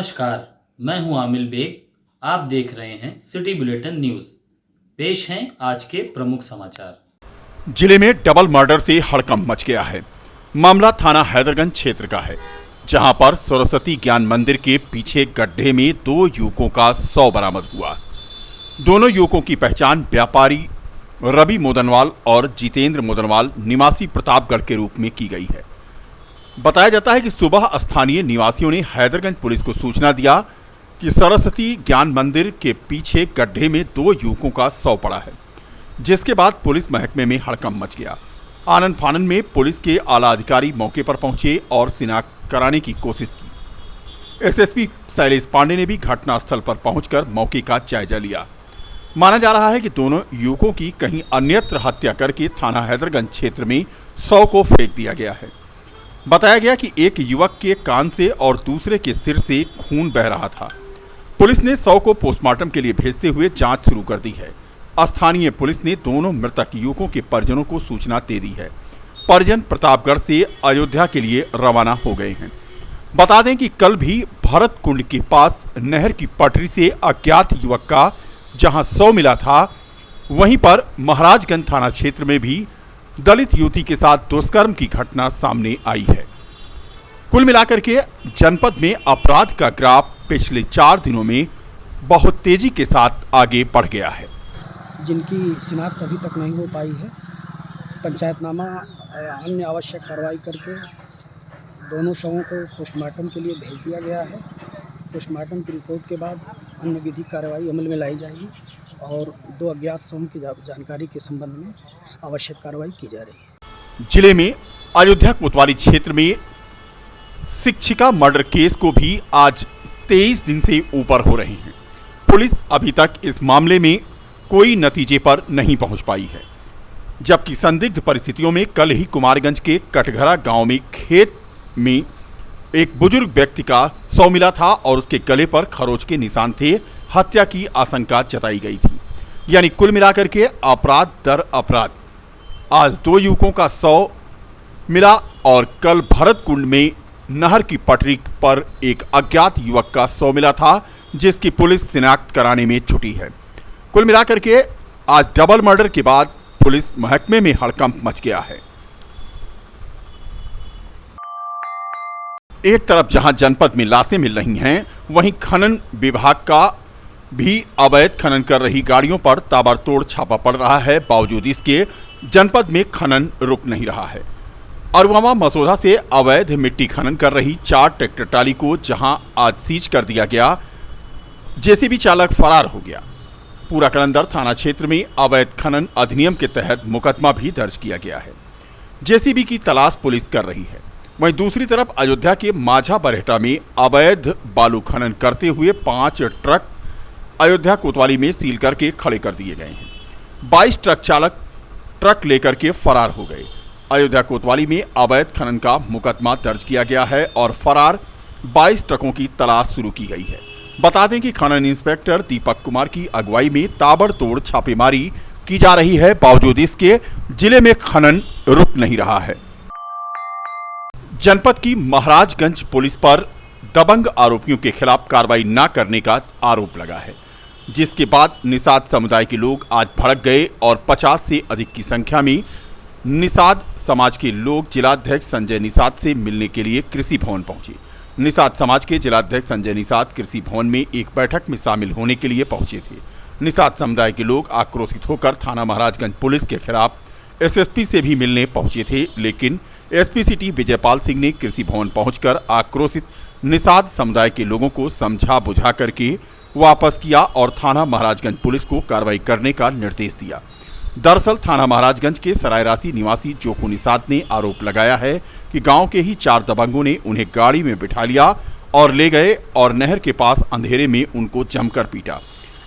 नमस्कार, मैं हूं आमिल बेग। आप देख रहे हैं सिटी बुलेटिन न्यूज़। पेश हैं आज के प्रमुख समाचार। जिले में डबल मर्डर से हड़कंप मच गया है। मामला थाना हैदरगंज क्षेत्र का है, जहां पर सरस्वती ज्ञान मंदिर के पीछे गड्ढे में 2 युवकों का शव बरामद हुआ। दोनों युवकों की पहचान व्यापारी रवि मोदनवाल और जितेंद्र मोदनवाल निवासी प्रतापगढ़ के रूप में की गई है। बताया जाता है कि सुबह स्थानीय निवासियों ने हैदरगंज पुलिस को सूचना दिया कि सरस्वती ज्ञान मंदिर के पीछे गड्ढे में 2 युवकों का शव पड़ा है, जिसके बाद पुलिस महकमे में हड़कंप मच गया। आनन फानन में पुलिस के आला अधिकारी मौके पर पहुंचे और शिनाख्त कराने की कोशिश की। एसएसपी शैलेश पांडे ने भी घटनास्थल पर पहुंचकर मौके का जायजा लिया। माना जा रहा है कि दोनों युवकों की कहीं अन्यत्र हत्या करके थाना हैदरगंज क्षेत्र में शव को फेंक दिया गया है। बताया गया कि एक युवक के कान से और दूसरे के सिर से खून बह रहा था। पुलिस ने शव को पोस्टमार्टम के लिए भेजते हुए जांच शुरू कर दी है। स्थानीय पुलिस ने दोनों मृतक युवकों के परिजनों को सूचना दे दी है। परिजन प्रतापगढ़ से अयोध्या के लिए रवाना हो गए हैं। बता दें कि कल भी भरत कुंड के पास नहर की पटरी से अज्ञात युवक का जहां शव मिला था, वहीं पर महाराजगंज थाना क्षेत्र में भी दलित युवती के साथ दुष्कर्म की घटना सामने आई है। कुल मिलाकर के जनपद में अपराध का ग्राफ पिछले 4 दिनों में बहुत तेजी के साथ आगे बढ़ गया है। जिनकी शिनाख्त अभी तक नहीं हो पाई है, पंचायतनामा अन्य आवश्यक कार्रवाई करके दोनों शवों को पोस्टमार्टम के लिए भेज दिया गया है। पोस्टमार्टम की रिपोर्ट के बाद अन्य विधिक कार्रवाई अमल में लाई जाएगी और 2 अज्ञात शवों की जानकारी के संबंध में आवश्यक कार्रवाई की जा रही है। जिले में अयोध्या कोतवाली क्षेत्र में शिक्षिका मर्डर केस को भी आज 23 दिन से ऊपर हो रहे हैं। पुलिस अभी तक इस मामले में कोई नतीजे पर नहीं पहुंच पाई है, जबकि संदिग्ध परिस्थितियों में कल ही कुमारगंज के कटघरा गांव में खेत में एक बुजुर्ग व्यक्ति का शव मिला था और उसके गले पर खरोच के निशान थे। हत्या की आशंका जताई गई थी। यानी कुल मिलाकर के अपराध दर अपराध आज 2 युवकों का शव मिला और कल भरत कुंड में नहर की पटरी पर एक अज्ञात युवक का शव मिला था, जिसकी पुलिस शिनाख्त कराने में जुटी है। कुल मिलाकर के आज डबल मर्डर के बाद पुलिस महकमे में हड़कंप मच गया है। एक तरफ जहां जनपद में लाशें मिल रही हैं, वहीं खनन विभाग का भी अवैध खनन कर रही गाड़ियों पर ताबड़तोड़ छापा पड़ रहा है। बावजूद इसके जनपद में खनन रुक नहीं रहा है। अरुआवा मसौदा से अवैध मिट्टी खनन कर रही 4 ट्रैक्टर ट्राली को जहां आज सीज कर दिया गया, जेसीबी चालक फरार हो गया। पूरा कलंदर थाना क्षेत्र में अवैध खनन अधिनियम के तहत मुकदमा भी दर्ज किया गया है। जेसीबी की तलाश पुलिस कर रही है। वहीं दूसरी तरफ अयोध्या के माझा बरहेटा में अवैध बालू खनन करते हुए 5 ट्रक अयोध्या कोतवाली में सील करके खड़े कर दिए गए हैं। 22 ट्रक चालक ट्रक लेकर के फरार हो गए। अयोध्या कोतवाली में अवैध खनन का मुकदमा दर्ज किया गया है और फरार 22 ट्रकों की तलाश शुरू की गई है। बता दें कि खनन इंस्पेक्टर दीपक कुमार की अगुवाई में ताबड़तोड़ छापेमारी की जा रही है। बावजूद इसके जिले में खनन रुक नहीं रहा है। जनपद की महाराजगंज पुलिस पर दबंग आरोपियों के खिलाफ कार्रवाई न करने का आरोप लगा है, जिसके बाद निषाद समुदाय के लोग आज भड़क गए और 50 से अधिक की संख्या में निषाद समाज के लोग जिलाध्यक्ष संजय निषाद से मिलने के लिए कृषि भवन पहुंचे। निषाद समाज के जिलाध्यक्ष संजय निषाद कृषि भवन में एक बैठक में शामिल होने के लिए पहुंचे थे। निषाद समुदाय के लोग आक्रोशित होकर थाना महाराजगंज पुलिस के खिलाफ एसएसपी से भी मिलने पहुंचे थे, लेकिन एसपी सिटी विजयपाल सिंह ने कृषि भवन पहुंचकर आक्रोशित निषाद समुदाय के लोगों को समझा बुझा करके वापस किया और थाना महाराजगंज पुलिस को कार्रवाई करने का निर्देश दिया। दरअसल थाना महाराजगंज के सरायरासी निवासी जोकू निषाद ने आरोप लगाया है कि गांव के ही 4 दबंगों ने उन्हें गाड़ी में बिठा लिया और ले गए और नहर के पास अंधेरे में उनको जमकर पीटा।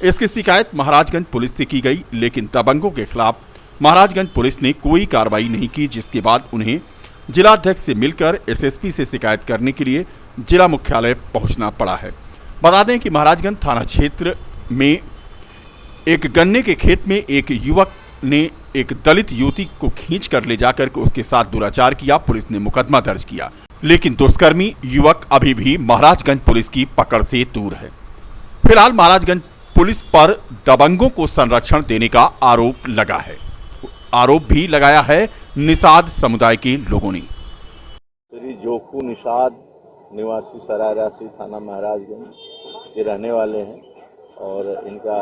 इसकी शिकायत महाराजगंज पुलिस से की गई, लेकिन दबंगों के खिलाफ महाराजगंज पुलिस ने कोई कार्रवाई नहीं की, जिसके बाद उन्हें जिलाध्यक्ष से मिलकर एसएसपी से शिकायत करने के लिए जिला मुख्यालय पहुंचना पड़ा है। बता दें कि महाराजगंज थाना क्षेत्र में एक गन्ने के खेत में एक युवक ने एक दलित युवती को खींच कर ले जाकर के उसके साथ दुराचार किया। पुलिस ने मुकदमा दर्ज किया। लेकिन दुष्कर्मी युवक अभी भी महाराजगंज पुलिस की पकड़ से दूर है। फिलहाल महाराजगंज पुलिस पर दबंगों को संरक्षण देने का आरोप लगा है। आरोप भी लगाया है निषाद समुदाय के लोगों ने। श्री जोखू निषाद निवासी सरायरासी थाना महाराजगंज के रहने वाले हैं और इनका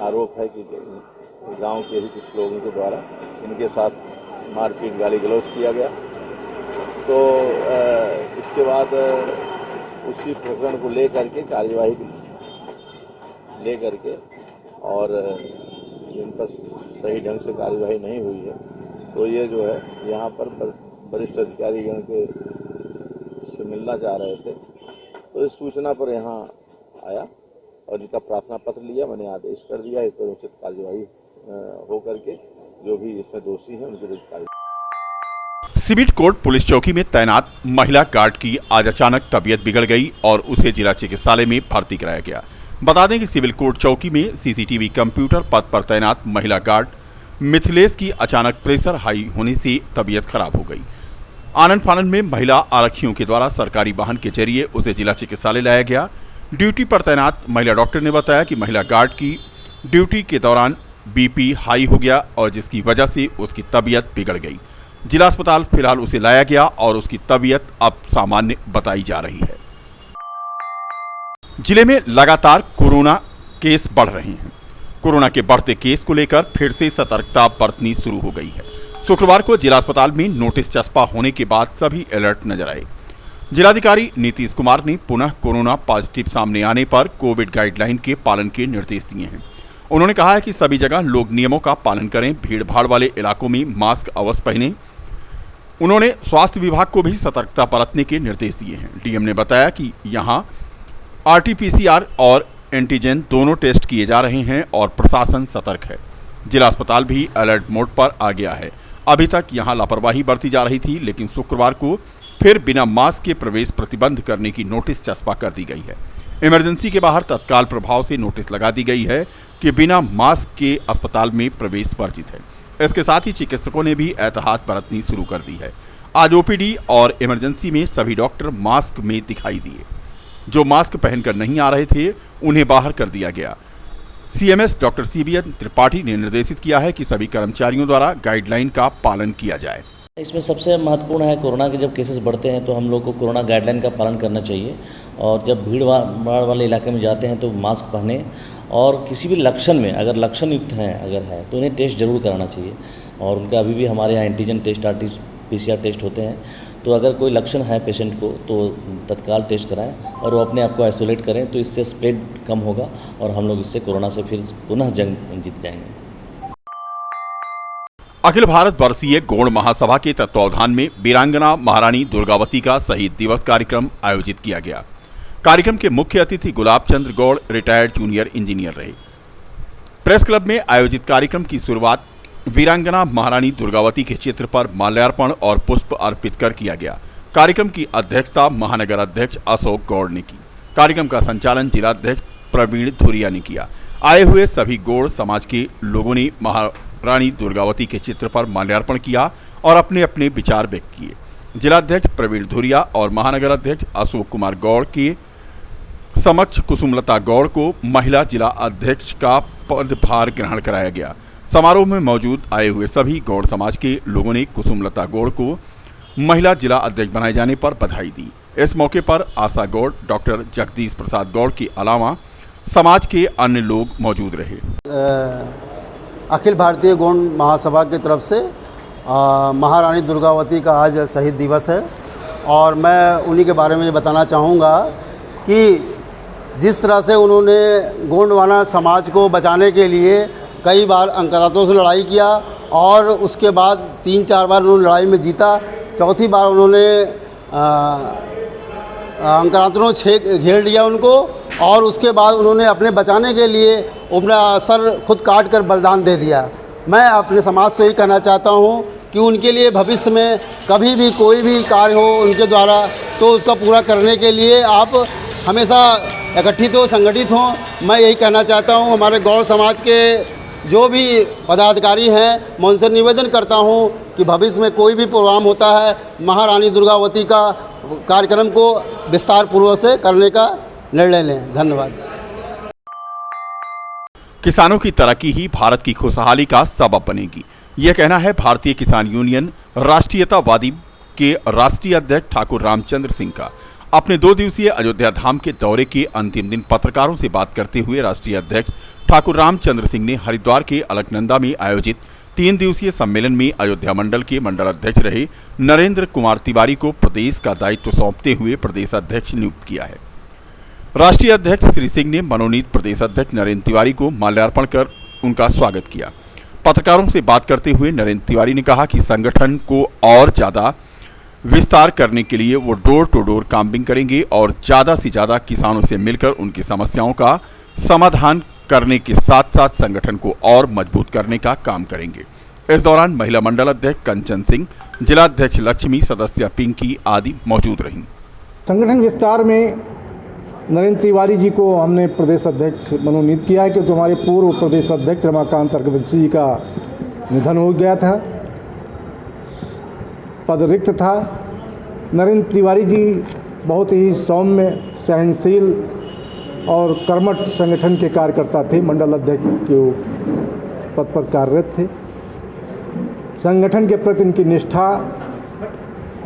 आरोप है कि गांव के ही कुछ लोगों के द्वारा इनके साथ मारपीट गाली गलौज किया गया। तो इसके बाद उसी प्रकरण को लेकर के कार्यवाही लेकर के और जिन पर सही ढंग से कार्यवाही नहीं हुई है तो ये जो है यहाँ पर वरिष्ठ अधिकारीगण के से मिलना चाह रहे थे। तो इस सूचना पर यहाँ आया और इनका प्रार्थना पत्र लिया। मैंने आदेश कर दिया इस पर उचित कार्यवाही हो करके जो भी इसमें दोषी हैं उनके विरुद्ध कार्रवाई। सिविल कोर्ट पुलिस चौकी में तैनात महिला गार्ड की आज अचानक तबीयत बिगड़ गई और उसे जिला चिकित्सालय में भर्ती कराया गया। बता दें कि सिविल कोर्ट चौकी में सीसीटीवी कंप्यूटर पद पर तैनात महिला गार्ड मिथिलेश की अचानक प्रेशर हाई होने से तबीयत खराब हो गई। आनंद फानंद में महिला आरक्षियों के द्वारा सरकारी वाहन के जरिए उसे जिला चिकित्सालय लाया गया। ड्यूटी पर तैनात महिला डॉक्टर ने बताया कि महिला गार्ड की ड्यूटी के दौरान बीपी हाई हो गया और जिसकी वजह से उसकी तबीयत बिगड़ गई। जिला अस्पताल फिलहाल उसे लाया गया और उसकी तबीयत अब सामान्य बताई जा रही है। जिले में लगातार कोरोना केस बढ़ रहे हैं। कोरोना के बढ़ते केस को लेकर फिर से सतर्कता बरतनी शुरू हो गई है। शुक्रवार को जिला अस्पताल में नोटिस चस्पा होने के बाद सभी अलर्ट नजर आए। जिलाधिकारी नीतीश कुमार ने पुनः कोरोना पॉजिटिव सामने आने पर कोविड गाइडलाइन के पालन के निर्देश दिए हैं। उन्होंने कहा है कि सभी जगह लोग नियमों का पालन करें, भीड़ भाड़ वाले इलाकों में मास्क अवश्य पहनें। उन्होंने स्वास्थ्य विभाग को भी सतर्कता बरतने के निर्देश दिए हैं। डीएम ने बताया कि यहां आरटीपीसीआर और एंटीजन दोनों टेस्ट किए जा रहे हैं और प्रशासन सतर्क है। जिला अस्पताल भी अलर्ट मोड पर आ गया है। अभी तक यहां लापरवाही बरती जा रही थी, लेकिन शुक्रवार को फिर बिना मास्क के प्रवेश प्रतिबंध करने की नोटिस चस्पा कर दी गई है। इमरजेंसी के बाहर तत्काल प्रभाव से नोटिस लगा दी गई है कि बिना मास्क के अस्पताल में प्रवेश वर्जित है। इसके साथ ही चिकित्सकों ने भी एहतियात बरतनी शुरू कर दी है। आज ओपीडी और इमरजेंसी में सभी डॉक्टर मास्क में दिखाई दिए। जो मास्क पहनकर नहीं आ रहे थे उन्हें बाहर कर दिया गया। सीएमएस डॉक्टर सीबीएन त्रिपाठी ने निर्देशित किया है कि सभी कर्मचारियों द्वारा गाइडलाइन का पालन किया जाए। इसमें सबसे महत्वपूर्ण है कोरोना के जब केसेस बढ़ते हैं तो हम लोग को कोरोना गाइडलाइन का पालन करना चाहिए और जब भीड़ भाड़ वाले इलाके में जाते हैं तो मास्क पहने और किसी भी लक्षण में अगर लक्षण युक्त हैं अगर है तो उन्हें टेस्ट जरूर कराना चाहिए। और उनका अभी भी हमारे यहाँ एंटीजन टेस्ट RT-PCR टेस्ट होते हैं, तो अगर कोई लक्षण है पेशेंट को तो तत्काल टेस्ट कराएं और वो अपने आप को आइसोलेट करें, तो इससे स्प्रेड कम होगा और हम लोग इससे कोरोना से फिर पुनः जंग जीत जाएंगे। अखिल भारत वर्षीय गौड़ महासभा के तत्वावधान में वीरांगना महारानी दुर्गावती का शहीद दिवस कार्यक्रम आयोजित किया गया। कार्यक्रम के मुख्य अतिथि गुलाब चंद्र गौड़ रिटायर्ड जूनियर इंजीनियर रहे। प्रेस क्लब में आयोजित कार्यक्रम की शुरुआत वीरांगना महारानी दुर्गावती के चित्र पर माल्यार्पण और पुष्प अर्पित कर किया गया। कार्यक्रम की अध्यक्षता महानगर अध्यक्ष अशोक गौड़ ने की। कार्यक्रम का संचालन जिलाध्यक्ष प्रवीण धुरिया ने किया। आए हुए सभी गौड़ समाज के लोगों ने महारानी दुर्गावती के चित्र पर माल्यार्पण किया और अपने अपने विचार व्यक्त किए। जिलाध्यक्ष प्रवीण धुरिया और महानगर अध्यक्ष अशोक कुमार गौड़ के समक्ष कुसुमलता गौड़ को महिला जिला अध्यक्ष का पदभार ग्रहण कराया गया। समारोह में मौजूद आए हुए सभी गौड़ समाज के लोगों ने कुसुमलता गौड़ को महिला जिला अध्यक्ष बनाए जाने पर बधाई दी। इस मौके पर आशा गौड़, डॉक्टर जगदीश प्रसाद गौड़ के अलावा समाज के अन्य लोग मौजूद रहे। अखिल भारतीय गौड़ महासभा की तरफ से महारानी दुर्गावती का आज शहीद दिवस है और मैं उन्हीं के बारे में बताना चाहूँगा कि जिस तरह से उन्होंने गोंडवाना समाज को बचाने के लिए कई बार अंकरातों से लड़ाई किया और उसके बाद 3-4 बार उन्होंने लड़ाई में जीता। चौथी बार उन्होंने अंकरातों से घेर लिया उनको और उसके बाद उन्होंने अपने बचाने के लिए अपना सर खुद काट कर बलिदान दे दिया। मैं अपने समाज से ही कहना चाहता हूँ कि उनके लिए भविष्य में कभी भी कोई भी कार्य हो उनके द्वारा तो उसका पूरा करने के लिए आप हमेशा इकट्ठित हो, संगठित हों। मैं यही कहना चाहता हूँ हमारे गौड़ समाज के जो भी पदाधिकारी हैं मैं उनसे निवेदन करता हूँ कि भविष्य में कोई भी प्रोग्राम होता है महारानी दुर्गावती का कार्यक्रम को विस्तार पूर्वक से करने का निर्णय लें। धन्यवाद। किसानों की तरक्की ही भारत की खुशहाली का सबब बनेगी, यह कहना है भारतीय किसान यूनियन राष्ट्रीयतावादी के राष्ट्रीय अध्यक्ष ठाकुर रामचंद्र सिंह का। अपने 2 दिवसीय अयोध्या धाम के दौरे के अंतिम दिन पत्रकारों से बात करते हुए राष्ट्रीय अध्यक्ष ठाकुर रामचंद्र सिंह ने हरिद्वार के अलकनंदा में आयोजित 3 दिवसीय सम्मेलन में अयोध्या मंडल के मंडल अध्यक्ष रहे नरेंद्र कुमार तिवारी को प्रदेश का दायित्व सौंपते हुए प्रदेश अध्यक्ष नियुक्त किया है। राष्ट्रीय अध्यक्ष श्री सिंह ने मनोनीत प्रदेश अध्यक्ष नरेंद्र तिवारी को माल्यार्पण कर उनका स्वागत किया। पत्रकारों से बात करते हुए नरेंद्र तिवारी ने कहा कि संगठन को और ज्यादा विस्तार करने के लिए वो डोर टू डोर कैंपिंग करेंगे और ज्यादा से ज्यादा किसानों से मिलकर उनकी समस्याओं का समाधान करने के साथ साथ संगठन को और मजबूत करने का काम करेंगे। इस दौरान महिला मंडल अध्यक्ष कंचन सिंह, जिला अध्यक्ष लक्ष्मी, सदस्य पिंकी आदि मौजूद रहीं। संगठन विस्तार में नरेंद्र तिवारी जी को हमने प्रदेश अध्यक्ष मनोनीत किया है, क्योंकि हमारे पूर्व प्रदेश अध्यक्ष रमाकांत अर्कवंशी जी का निधन हो गया था, पद रिक्त था। नरेंद्र तिवारी जी बहुत ही सौम्य, सहनशील और कर्मठ संगठन के कार्यकर्ता थे। मंडल अध्यक्ष के पद पर कार्यरत थे। संगठन के प्रति इनकी निष्ठा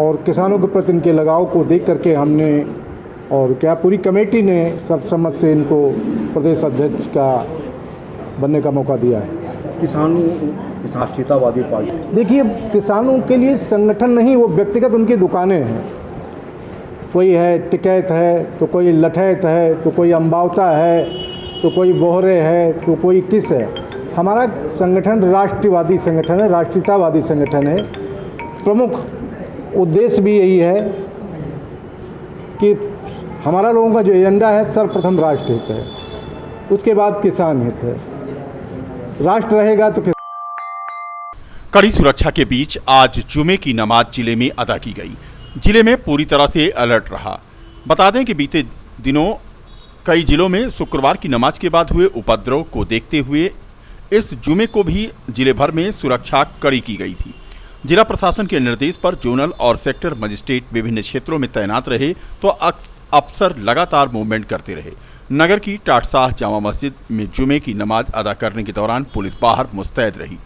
और किसानों के प्रति इनके लगाव को देख करके हमने और क्या पूरी कमेटी ने सर्वसम्मत से इनको प्रदेश अध्यक्ष का बनने का मौका दिया है। किसान राष्ट्रीयतावादी पार्टी, देखिए, किसानों के लिए संगठन नहीं, वो व्यक्तिगत उनकी दुकानें हैं। कोई है टिकैत है, तो कोई लठैत है, तो कोई अम्बावता है, तो कोई बोहरे है, तो कोई किस है। हमारा संगठन राष्ट्रवादी संगठन है, राष्ट्रीयतावादी संगठन है। प्रमुख उद्देश्य भी यही है कि हमारा लोगों का जो एजेंडा है, सर्वप्रथम राष्ट्र हित है, उसके बाद किसान हित है। राष्ट्र रहेगा तो कड़ी सुरक्षा के बीच आज जुमे की नमाज जिले में अदा की गई। जिले में पूरी तरह से अलर्ट रहा। बता दें कि बीते दिनों कई जिलों में शुक्रवार की नमाज के बाद हुए उपद्रव को देखते हुए इस जुमे को भी जिले भर में सुरक्षा कड़ी की गई थी। जिला प्रशासन के निर्देश पर जोनल और सेक्टर मजिस्ट्रेट विभिन्न क्षेत्रों में तैनात रहे तो अफसर लगातार मूवमेंट करते रहे। नगर की टाटशाह जामा मस्जिद में जुमे की नमाज अदा करने के दौरान पुलिस बाहर मुस्तैद रही।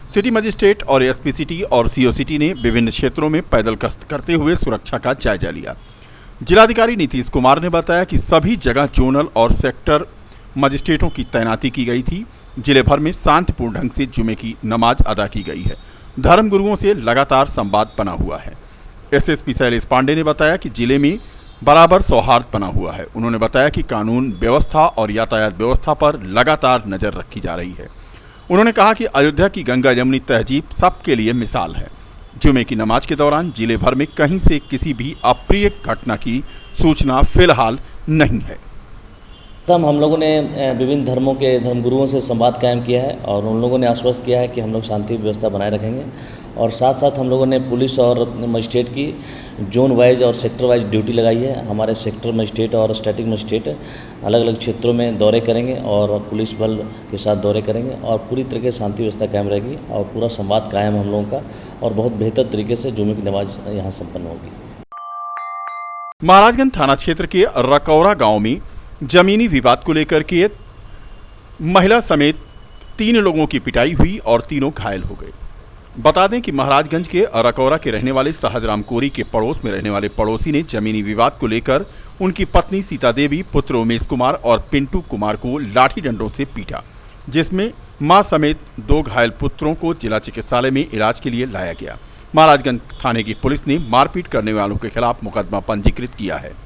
सिटी मजिस्ट्रेट और एसपी सिटी और सीओ सिटी ने विभिन्न क्षेत्रों में पैदल गश्त करते हुए सुरक्षा का जायजा लिया। जिलाधिकारी नीतीश कुमार ने बताया कि सभी जगह जोनल और सेक्टर मजिस्ट्रेटों की तैनाती की गई थी। जिले भर में शांतिपूर्ण ढंग से जुमे की नमाज अदा की गई है। धर्मगुरुओं से लगातार संवाद बना हुआ है। एसएसपी शैलेश पांडे ने बताया कि जिले में बराबर सौहार्द बना हुआ है। उन्होंने बताया कि कानून व्यवस्था और यातायात व्यवस्था पर लगातार नजर रखी जा रही है। उन्होंने कहा कि अयोध्या की गंगा यमुनी तहजीब सबके लिए मिसाल है। जुमे की नमाज के दौरान जिले भर में कहीं से किसी भी अप्रिय घटना की सूचना फिलहाल नहीं है। हम लोगों ने विभिन्न धर्मों के धर्मगुरुओं से संवाद कायम किया है और उन लोगों ने आश्वस्त किया है कि हम लोग शांति व्यवस्था बनाए रखेंगे और साथ साथ हम लोगों ने पुलिस और मजिस्ट्रेट की जोन वाइज और सेक्टर वाइज ड्यूटी लगाई है। हमारे सेक्टर मजिस्ट्रेट और स्टैटिक मजिस्ट्रेट अलग अलग क्षेत्रों में दौरे करेंगे और पुलिस बल के साथ दौरे करेंगे और पूरी तरीके से शांति व्यवस्था कायम रहेगी और पूरा संवाद कायम हम लोगों का और बहुत बेहतर तरीके से जुमे की नमाज यहाँ संपन्न होगी। महाराजगंज थाना क्षेत्र के रकौरा गांव में जमीनी विवाद को लेकर के महिला समेत 3 लोगों की पिटाई हुई और तीनों घायल हो गए। बता दें कि महाराजगंज के रकौरा के रहने वाले सहजराम कोरी के पड़ोस में रहने वाले पड़ोसी ने जमीनी विवाद को लेकर उनकी पत्नी सीता देवी, पुत्र उमेश कुमार और पिंटू कुमार को लाठी डंडों से पीटा, जिसमें मां समेत 2 घायल पुत्रों को जिला चिकित्सालय में इलाज के लिए लाया गया। महाराजगंज थाने की पुलिस ने मारपीट करने वालों के खिलाफ मुकदमा पंजीकृत किया है।